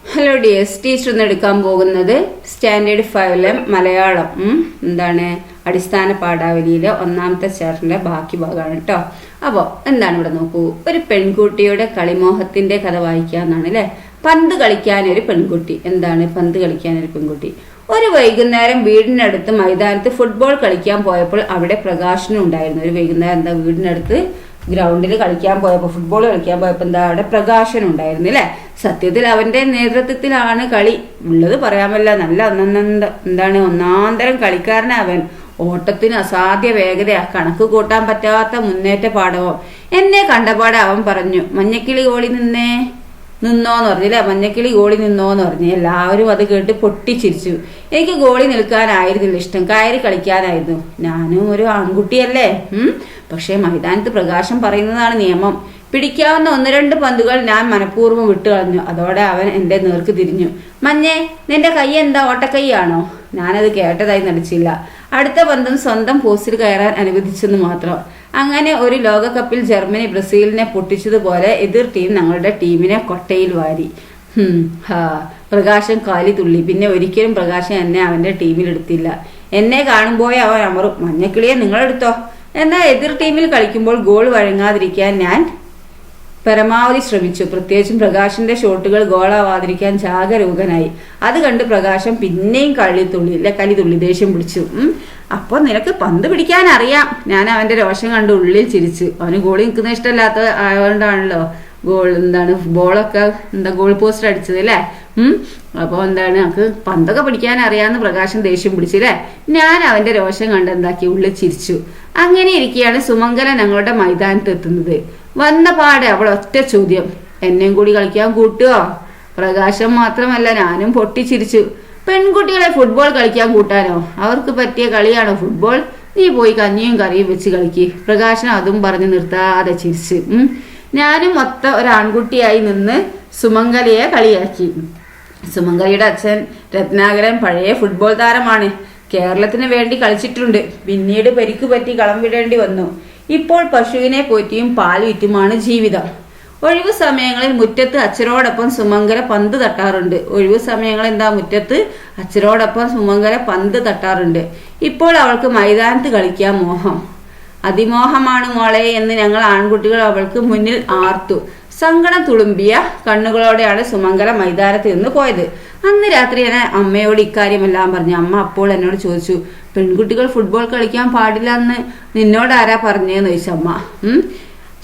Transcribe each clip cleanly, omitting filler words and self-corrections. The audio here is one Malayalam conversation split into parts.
ഹലോ ഡിയേഴ്സ്, ടീച്ചർ ഇന്ന് എടുക്കാൻ പോകുന്നത് സ്റ്റാൻഡേർഡ് 5 മലയാളം എന്താണ് അടിസ്ഥാന പാഠാവലിയിലെ ഒന്നാമത്തെ ചാപ്റ്ററിന്റെ ബാക്കി ഭാഗമാണ് കേട്ടോ. അപ്പോൾ എന്താണ് ഇവിടെ നോക്കൂ. ഒരു പെൺകുട്ടിയുടെ കളിമോഹത്തിന്റെ കഥ വായിക്കാന്നാണ് അല്ലെ. പന്ത് കളിക്കാനൊരു പെൺകുട്ടി. എന്താണ് പന്ത് കളിക്കാനൊരു പെൺകുട്ടി? ഒരു വൈകുന്നേരം വീടിനടുത്ത് മൈതാനത്ത് ഫുട്ബോൾ കളിക്കാൻ പോയപ്പോൾ അവിടെ പ്രകാശനം ഉണ്ടായിരുന്നു. ഒരു വൈകുന്നേരം എന്താ വീടിനടുത്ത് ഗ്രൗണ്ടിൽ കളിക്കാൻ പോയപ്പോൾ ഫുട്ബോൾ കളിക്കാൻ പോയപ്പോൾ എന്താ അവിടെ പ്രകാശനം ഉണ്ടായിരുന്നു അല്ലെ. സത്യത്തിൽ അവന്റെ നേതൃത്വത്തിലാണ് കളി ഉള്ളത് പറയാമല്ല. നല്ല ഒന്നാന്തരം കളിക്കാരനാ അവൻ. ഓട്ടത്തിന് അസാധ്യ വേഗതയാ, കണക്ക് കൂട്ടാൻ പറ്റാത്ത മുന്നേറ്റ പാടവം. എന്നെ കണ്ടപാടെ അവൻ പറഞ്ഞു, മഞ്ഞക്കിളി ഗോളി നിന്നോന്ന് പറഞ്ഞില്ലേ. മഞ്ഞക്കിളി ഗോളി നിന്നോന്ന് പറഞ്ഞു. എല്ലാവരും അത് കേട്ട് പൊട്ടിച്ചിരിച്ചു. എനിക്ക് ഗോളി നിൽക്കാനായിരുന്നില്ല ഇഷ്ടം, കയറി കളിക്കാനായിരുന്നു. ഞാനും ഒരു ആൺകുട്ടിയല്ലേ. പക്ഷെ മൈതാനത്ത് പ്രകാശം പറയുന്നതാണ് നിയമം. പിടിക്കാവുന്ന 1-2 പന്തുകൾ ഞാൻ മനഃപൂർവ്വം വിട്ടുകളഞ്ഞു. അതോടെ അവൻ എന്റെ നേർക്ക് തിരിഞ്ഞു. മഞ്ഞേ, നിന്റെ കൈ എന്താ ഓട്ടക്കൈയാണോ? ഞാനത് കേട്ടതായി നടിച്ചില്ല. അടുത്ത പന്തും സ്വന്തം പോസ്റ്റിൽ കയറാൻ അനുവദിച്ചെന്ന് മാത്രം. അങ്ങനെ ഒരു ലോകകപ്പിൽ ജർമ്മനി ബ്രസീലിനെ പൊട്ടിച്ചതുപോലെ എതിർ ടീം ഞങ്ങളുടെ ടീമിനെ കൊട്ടയിൽ വാരി. പ്രകാശം കാലി തുള്ളി. പിന്നെ ഒരിക്കലും പ്രകാശം എന്നെ അവന്റെ ടീമിൽ എടുത്തില്ല. എന്നെ കാണുമ്പോഴേ അവൻ അമറും, മഞ്ഞക്കിളിയെ നിങ്ങളെടുത്തോ. എന്നാൽ എതിർ ടീമിൽ കളിക്കുമ്പോൾ ഗോൾ വഴങ്ങാതിരിക്കാൻ ഞാൻ പരമാവധി ശ്രമിച്ചു. പ്രത്യേകിച്ചും പ്രകാശിന്റെ ഷോട്ടുകൾ ഗോളാവാതിരിക്കാൻ ജാഗരൂകനായി. അത് കണ്ട് പ്രകാശം പിന്നെയും കലിതുള്ളി ദേഷ്യം പിടിച്ചു. അപ്പൊ നിനക്ക് പന്ത് പിടിക്കാൻ അറിയാം. ഞാൻ അവന്റെ രോഷം കണ്ട് ഉള്ളിൽ ചിരിച്ചു. അവന് ഗോളി നിൽക്കുന്ന ഇഷ്ടമല്ലാത്ത ആയതുകൊണ്ടാണല്ലോ ബോളൊക്കെ ഗോൾ പോസ്റ്റ് അടിച്ചത് അല്ലേ. അപ്പൊ നമുക്ക് പന്തൊക്കെ പിടിക്കാൻ അറിയാന്ന് പ്രകാശം ദേഷ്യം പിടിച്ചില്ലേ. ഞാൻ അവന്റെ രോഷം കണ്ട് ഉള്ളിൽ ചിരിച്ചു. അങ്ങനെ ഇരിക്കുകയാണ് സുമംഗല ഞങ്ങളുടെ മൈതാനത്ത് എത്തുന്നത്. വന്ന പാടെ അവൾ ഒറ്റ ചോദ്യം, എന്നെയും കൂടി കളിക്കാൻ കൂട്ടുവോ? പ്രകാശം മാത്രമല്ല ഞാനും പൊട്ടിച്ചിരിച്ചു. പെൺകുട്ടികളെ ഫുട്ബോൾ കളിക്കാൻ കൂട്ടാനോ? അവർക്ക് പറ്റിയ കളിയാണോ ഫുട്ബോൾ? നീ പോയി കഞ്ഞിയും കറിയും വെച്ച് കളിക്ക്. പ്രകാശം അതും പറഞ്ഞ് നിർത്താതെ ചിരിച്ചു. ഞാനും ഒരു ആൺകുട്ടിയായി നിന്ന് സുമംഗലയെ കളിയാക്കി. സുമംഗലയുടെ അച്ഛൻ രത്നാകരൻ പഴയ ഫുട്ബോൾ താരമാണ്. കേരളത്തിന് വേണ്ടി കളിച്ചിട്ടുണ്ട്. പിന്നീട് പരിക്ക് പറ്റി കളം വിടേണ്ടി വന്നു. ഇപ്പോൾ പശുവിനെ പോറ്റിയും പാൽ വിറ്റുമാണ് ജീവിതം. ഒഴിവു സമയങ്ങളിൽ മുറ്റത്ത് അച്ഛനോടൊപ്പം സുമംഗല പന്ത് തട്ടാറുണ്ട്. ഇപ്പോൾ അവൾക്ക് മൈതാനത്ത് കളിക്കാൻ മോഹം. അതിമോഹമാണ് മോളെ എന്ന് ഞങ്ങൾ ആൺകുട്ടികൾ അവൾക്ക് മുന്നിൽ ആർത്തു. സങ്കടം തുളുമ്പിയ കണ്ണുകളോടെയാണ് സുമംഗല മൈതാനത്ത് നിന്ന് പോയത്. അന്ന് രാത്രി ഞാൻ അമ്മയോട് ഇക്കാര്യമെല്ലാം പറഞ്ഞു. അമ്മ അപ്പോൾ എന്നോട് ചോദിച്ചു, പെൺകുട്ടികൾ ഫുട്ബോൾ കളിക്കാൻ പാടില്ല എന്ന് നിന്നോട് ആരാ പറഞ്ഞതെന്ന് ചോദിച്ചു അമ്മ.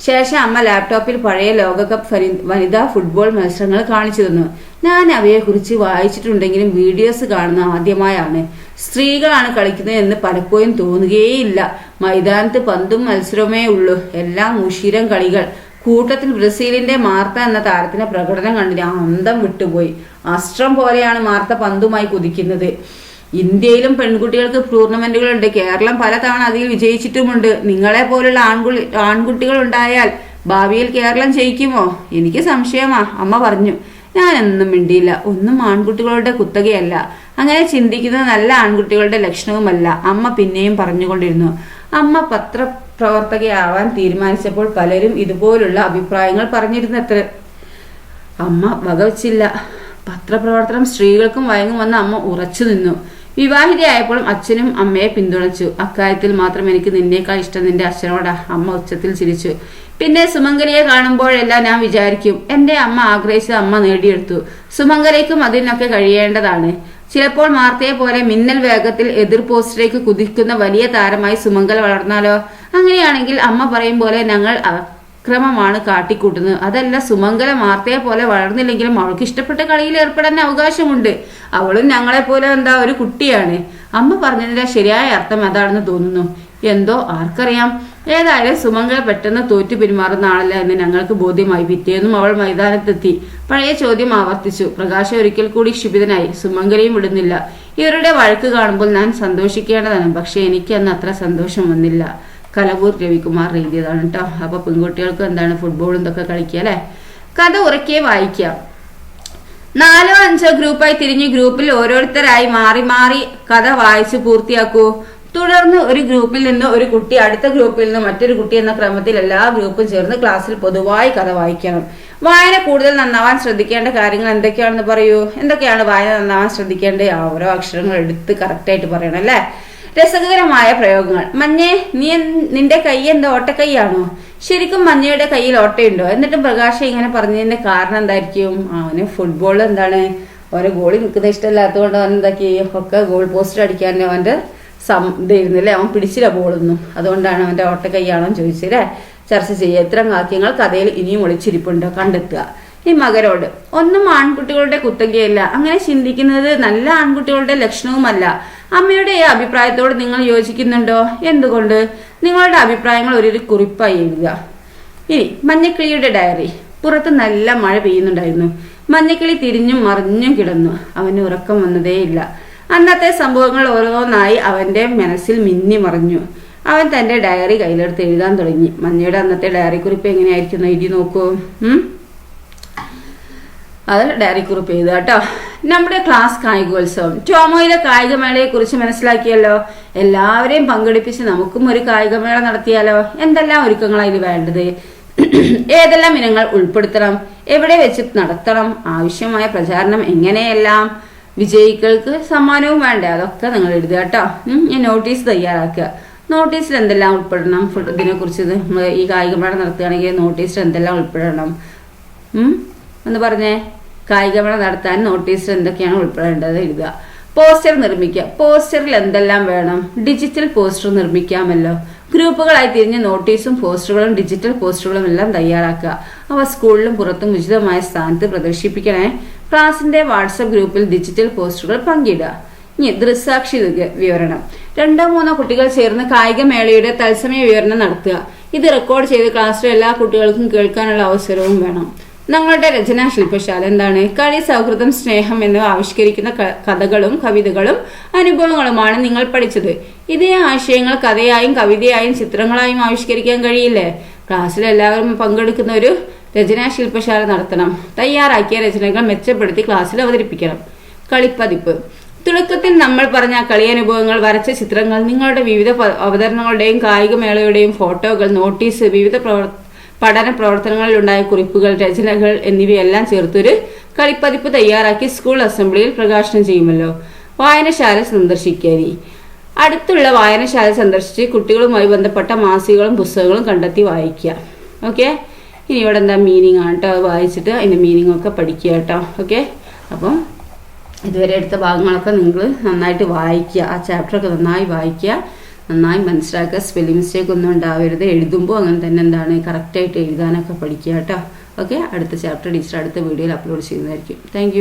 ശേഷം അമ്മ ലാപ്ടോപ്പിൽ പഴയ ലോകകപ്പ് വനിതാ ഫുട്ബോൾ മത്സരങ്ങൾ കാണിച്ചു തന്നു. ഞാൻ അവയെക്കുറിച്ച് വായിച്ചിട്ടുണ്ടെങ്കിലും വീഡിയോസ് കാണുന്ന ആദ്യമായാണ്. സ്ത്രീകളാണ് കളിക്കുന്നത് എന്ന് പലപ്പോഴും തോന്നുകയേയില്ല. മൈതാനത്ത് പന്തും മത്സരമേ ഉള്ളൂ. എല്ലാം ഉഷിരം കളികൾ. കൂട്ടത്തിൽ ബ്രസീലിന്റെ മാർത്ത എന്ന താരത്തിന്റെ പ്രകടനം കണ്ടിട്ട് അന്തം വിട്ടുപോയി. അസ്ത്രം പോലെയാണ് മാർത്ത പന്തുമായി കുതിക്കുന്നത്. ഇന്ത്യയിലും പെൺകുട്ടികൾക്ക് ടൂർണമെന്റുകളുണ്ട്. കേരളം പലതവണ അതിൽ വിജയിച്ചിട്ടുമുണ്ട്. നിങ്ങളെ പോലുള്ള ആൺകുട്ടികൾ ഉണ്ടായാൽ ഭാവിയിൽ കേരളം ജയിക്കുമോ? എനിക്ക് സംശയമാ, അമ്മ പറഞ്ഞു. ഞാനൊന്നും മിണ്ടിയില്ല. ഒന്നും ആൺകുട്ടികളുടെ കുത്തകയല്ല. അങ്ങനെ ചിന്തിക്കുന്നത് നല്ല ആൺകുട്ടികളുടെ ലക്ഷണവുമല്ല. അമ്മ പിന്നെയും പറഞ്ഞുകൊണ്ടിരുന്നു. അമ്മ പത്രപ്രവർത്തകയാവാൻ തീരുമാനിച്ചപ്പോൾ പലരും ഇതുപോലുള്ള അഭിപ്രായങ്ങൾ പറഞ്ഞിരുന്നത്ര. അമ്മ വകവച്ചില്ല. പത്രപ്രവർത്തനം സ്ത്രീകൾക്കും വഴങ്ങുമെന്ന് അമ്മ ഉറച്ചു നിന്നു. വിവാഹിതയായപ്പോഴും അച്ഛനും അമ്മയെ പിന്തുണച്ചു. അക്കാര്യത്തിൽ മാത്രം എനിക്ക് നിന്നേക്കാൾ ഇഷ്ടം നിന്റെ അച്ഛനോടാ, അമ്മ ഉച്ചത്തിൽ ചിരിച്ചു. പിന്നെ സുമംഗലയെ കാണുമ്പോഴെല്ലാം ഞാൻ വിചാരിക്കും, എന്റെ അമ്മ ആഗ്രഹിച്ചത് അമ്മ നേടിയെടുത്തു. സുമംഗലയ്ക്കും അതിനൊക്കെ കഴിയേണ്ടതാണ്. ചിലപ്പോൾ മാർത്തയെ പോലെ മിന്നൽ വേഗത്തിൽ എതിർ പോസ്റ്റിലേക്ക് കുതിക്കുന്ന വലിയ താരമായി സുമംഗല വളർന്നാലോ? അങ്ങനെയാണെങ്കിൽ അമ്മ പറയും പോലെ ഞങ്ങൾ അക്രമമാണ് കാട്ടിക്കൂട്ടുന്നത്. അതല്ല, സുമംഗല മാർത്തയെ പോലെ വളർന്നില്ലെങ്കിലും അവൾക്ക് ഇഷ്ടപ്പെട്ട കളിയിൽ ഏർപ്പെടാൻ അവകാശമുണ്ട്. അവളും ഞങ്ങളെപ്പോലെ ഒരു കുട്ടിയാണ്. അമ്മ പറഞ്ഞതിന്റെ ശരിയായ അർത്ഥം അതാണെന്ന് തോന്നുന്നു. എന്തോ ആർക്കറിയാം. ഏതായാലും സുമംഗല പെട്ടെന്ന് തോറ്റു പെരുമാറുന്ന ആളല്ല എന്ന് ഞങ്ങൾക്ക് ബോധ്യമായി. പിറ്റേന്നും അവൾ മൈതാനത്തെത്തി. പഴയ ചോദ്യം ആവർത്തിച്ചു. പ്രകാശം ഒരിക്കൽ കൂടി ക്ഷുഭിതനായി. സുമംഗലയും വിടുന്നില്ല. ഇവരുടെ വഴക്ക് കാണുമ്പോൾ ഞാൻ സന്തോഷിക്കേണ്ടതാണ്. പക്ഷെ എനിക്ക് അന്ന് അത്ര സന്തോഷം വന്നില്ല. കലവൂർ രവികുമാർ എഴുതിയതാണ് കേട്ടോ. അപ്പൊ പെൺകുട്ടികൾക്ക് ഫുട്ബോളും ഇതൊക്കെ കളിക്കുക അല്ലെ. കഥ ഉറക്കെ വായിക്കാം. 4-5 ഗ്രൂപ്പായി തിരിഞ്ഞ് ഗ്രൂപ്പിൽ ഓരോരുത്തരായി മാറി മാറി കഥ വായിച്ച് പൂർത്തിയാക്കൂ. തുടർന്ന് ഒരു ഗ്രൂപ്പിൽ നിന്ന് ഒരു കുട്ടി, അടുത്ത ഗ്രൂപ്പിൽ നിന്ന് മറ്റൊരു കുട്ടി എന്ന ക്രമത്തിൽ എല്ലാ ഗ്രൂപ്പും ചേർന്ന് ക്ലാസ്സിൽ പൊതുവായി കഥ വായിക്കണം. വായന കൂടുതൽ നന്നാവാൻ ശ്രദ്ധിക്കേണ്ട കാര്യങ്ങൾ എന്തൊക്കെയാണെന്ന് പറയൂ. എന്തൊക്കെയാണ് വായന നന്നാവാൻ ശ്രദ്ധിക്കേണ്ട ഓരോ അക്ഷരങ്ങൾ എടുത്ത് കറക്റ്റായിട്ട് പറയണം അല്ലേ. രസകരമായ പ്രയോഗങ്ങൾ. മഞ്ഞേ, നിന്റെ കൈ എന്താ ഓട്ടക്കൈയാണോ? ശരിക്കും മഞ്ഞയുടെ കയ്യിൽ ഓട്ടയുണ്ടോ? എന്നിട്ടും പ്രകാശം ഇങ്ങനെ പറഞ്ഞതിന്റെ കാരണം എന്തായിരിക്കും? അവന് ഫുട്ബോൾ എന്താണ്, ഓരോ ഗോളി നിൽക്കുന്ന ഇഷ്ടമില്ലാത്തതുകൊണ്ട് അവൻ എന്താക്കി ഒക്കെ ഗോൾ പോസ്റ്റ് അടിക്കാൻ അവന്റെ ഇതായിരുന്നില്ലേ, അവൻ പിടിച്ചില്ല ബോളൊന്നും. അതുകൊണ്ടാണ് അവന്റെ ഓട്ടക്കൈയാണോ ചോദിച്ചല്ലേ. ചർച്ച ചെയ്യുക. ഇത്തരം വാക്യങ്ങൾ കഥയിൽ ഇനിയും ഒളിച്ചിരിപ്പുണ്ടോ കണ്ടെത്തുക. ഈ മകരോട്, ഒന്നും ആൺകുട്ടികളുടെ കുത്തകയല്ല, അങ്ങനെ ചിന്തിക്കുന്നത് നല്ല ആൺകുട്ടികളുടെ ലക്ഷണവുമല്ല. അമ്മയുടെ ഈ അഭിപ്രായത്തോട് നിങ്ങൾ യോജിക്കുന്നുണ്ടോ? എന്തുകൊണ്ട്? നിങ്ങളുടെ അഭിപ്രായങ്ങൾ ഒരു കുറിപ്പായി എഴുതുക. ഇനി മഞ്ഞക്കിളിയുടെ ഡയറി. പുറത്ത് നല്ല മഴ പെയ്യുന്നുണ്ടായിരുന്നു. മഞ്ഞക്കിളി തിരിഞ്ഞും മറിഞ്ഞും കിടന്നു. അവന് ഉറക്കം വന്നതേയില്ല. അന്നത്തെ സംഭവങ്ങൾ ഓരോന്നായി അവന്റെ മനസ്സിൽ മിന്നി മറിഞ്ഞു. അവൻ തന്റെ ഡയറി കയ്യിലെടുത്ത് എഴുതാൻ തുടങ്ങി. മഞ്ഞയുടെ അന്നത്തെ ഡയറി കുറിപ്പ് എങ്ങനെയായിരിക്കും എഴുതി നോക്കൂ. അത് ഡയറി കുറിപ്പ് എഴുതുക കേട്ടോ. നമ്മുടെ ക്ലാസ് കായികോത്സവം. ടോമോയിലെ കായികമേളയെ കുറിച്ച് മനസ്സിലാക്കിയല്ലോ. എല്ലാവരെയും പങ്കെടുപ്പിച്ച് നമുക്കും ഒരു കായികമേള നടത്തിയാലോ. എന്തെല്ലാം ഒരുക്കങ്ങളാണ് വേണ്ടത്? ഏതെല്ലാം ഇനങ്ങൾ ഉൾപ്പെടുത്തണം? എവിടെ വെച്ച് നടത്തണം? ആവശ്യമായ പ്രചാരണം എങ്ങനെയെല്ലാം? വിജയികൾക്ക് സമ്മാനവും വേണ്ടേ? അതൊക്കെ നിങ്ങൾ എഴുതുക കേട്ടോ. ഞാൻ നോട്ടീസ് തയ്യാറാക്കുക. നോട്ടീസിൽ എന്തെല്ലാം ഉൾപ്പെടണം? ഇതിനെക്കുറിച്ച് ഈ കായികമേള നടത്തുകയാണെങ്കിൽ നോട്ടീസിൽ എന്തെല്ലാം ഉൾപ്പെടണം എന്ന് പറഞ്ഞേ. കായികമേള നടത്താൻ നോട്ടീസിൽ എന്തൊക്കെയാണ് ഉൾപ്പെടേണ്ടത് എഴുതുക. പോസ്റ്റർ നിർമ്മിക്കുക. പോസ്റ്ററിൽ എന്തെല്ലാം വേണം? ഡിജിറ്റൽ പോസ്റ്റർ നിർമ്മിക്കാമല്ലോ. ഗ്രൂപ്പുകളായി തിരിഞ്ഞ് നോട്ടീസും പോസ്റ്ററുകളും ഡിജിറ്റൽ പോസ്റ്ററുകളും എല്ലാം തയ്യാറാക്കുക. അവ സ്കൂളിലും പുറത്തും ഉചിതമായ സ്ഥാനത്ത് പ്രദർശിപ്പിക്കണേ. ക്ലാസിന്റെ വാട്സപ്പ് ഗ്രൂപ്പിൽ ഡിജിറ്റൽ പോസ്റ്ററുകൾ പങ്കിടുക. ഇനി ദൃക്സാക്ഷി വിവരണം. 2-3 കുട്ടികൾ ചേർന്ന് കായികമേളയുടെ തത്സമയ വിവരണം നടത്തുക. ഇത് റെക്കോർഡ് ചെയ്ത് ക്ലാസ്സിലെ എല്ലാ കുട്ടികൾക്കും കേൾക്കാനുള്ള അവസരവും വേണം. ഞങ്ങളുടെ രചനാ ശില്പശാല എന്താണ്? കളി, സൗഹൃദം, സ്നേഹം എന്നിവ ആവിഷ്കരിക്കുന്ന കഥകളും കവിതകളും അനുഭവങ്ങളുമാണ് നിങ്ങൾ പഠിച്ചത്. ഇതേ ആശയങ്ങൾ കഥയായും കവിതയായും ചിത്രങ്ങളായും ആവിഷ്കരിക്കാൻ കഴിയില്ലേ? ക്ലാസ്സിൽ എല്ലാവരും പങ്കെടുക്കുന്ന ഒരു രചനാ ശില്പശാല നടത്തണം. തയ്യാറാക്കിയ രചനകൾ മെച്ചപ്പെടുത്തി ക്ലാസ്സിൽ അവതരിപ്പിക്കണം. കളിപ്പതിപ്പ്. തുടക്കത്തിൽ നമ്മൾ പറഞ്ഞ കളിയനുഭവങ്ങൾ, വരച്ച ചിത്രങ്ങൾ, നിങ്ങളുടെ വിവിധ അവതരണങ്ങളുടെയും കായികമേളയുടെയും ഫോട്ടോകൾ, നോട്ടീസ്, വിവിധ പഠന പ്രവർത്തനങ്ങളിലുണ്ടായ കുറിപ്പുകൾ, രചനകൾ എന്നിവയെല്ലാം ചേർത്തൊരു കളിപ്പതിപ്പ് തയ്യാറാക്കി സ്കൂൾ അസംബ്ലിയിൽ പ്രകാശനം ചെയ്യുമല്ലോ. വായനശാല സന്ദർശിക്കാൻ. അടുത്തുള്ള വായനശാല സന്ദർശിച്ച് കുട്ടികളുമായി ബന്ധപ്പെട്ട മാസികകളും പുസ്തകങ്ങളും കണ്ടെത്തി വായിക്കുക. ഓക്കെ. ഇനി ഇവിടെ എന്താ മീനിങ് ആണ് കേട്ടോ. വായിച്ചിട്ട് അതിൻ്റെ മീനിങ് ഒക്കെ പഠിക്കുക കേട്ടോ. ഓക്കെ. അപ്പം ഇതുവരെ എടുത്ത ഭാഗങ്ങളൊക്കെ നിങ്ങൾ നന്നായിട്ട് വായിക്കുക. ആ ചാപ്റ്ററൊക്കെ നന്നായി വായിക്കുക, നന്നായി മനസ്സിലാക്കുക. സ്പെല്ലിംഗ് മിസ്റ്റേക്ക് ഒന്നും ഉണ്ടാവരുത്. എഴുതുമ്പോൾ അങ്ങനെ തന്നെ എന്താണ് കറക്റ്റായിട്ട് എഴുതാനൊക്കെ പഠിക്കുക കേട്ടോ. ഓക്കെ. അടുത്ത ചാപ്റ്റർ ടീച്ചർ അടുത്ത വീഡിയോയിൽ അപ്ലോഡ് ചെയ്യുന്നതായിരിക്കും. താങ്ക്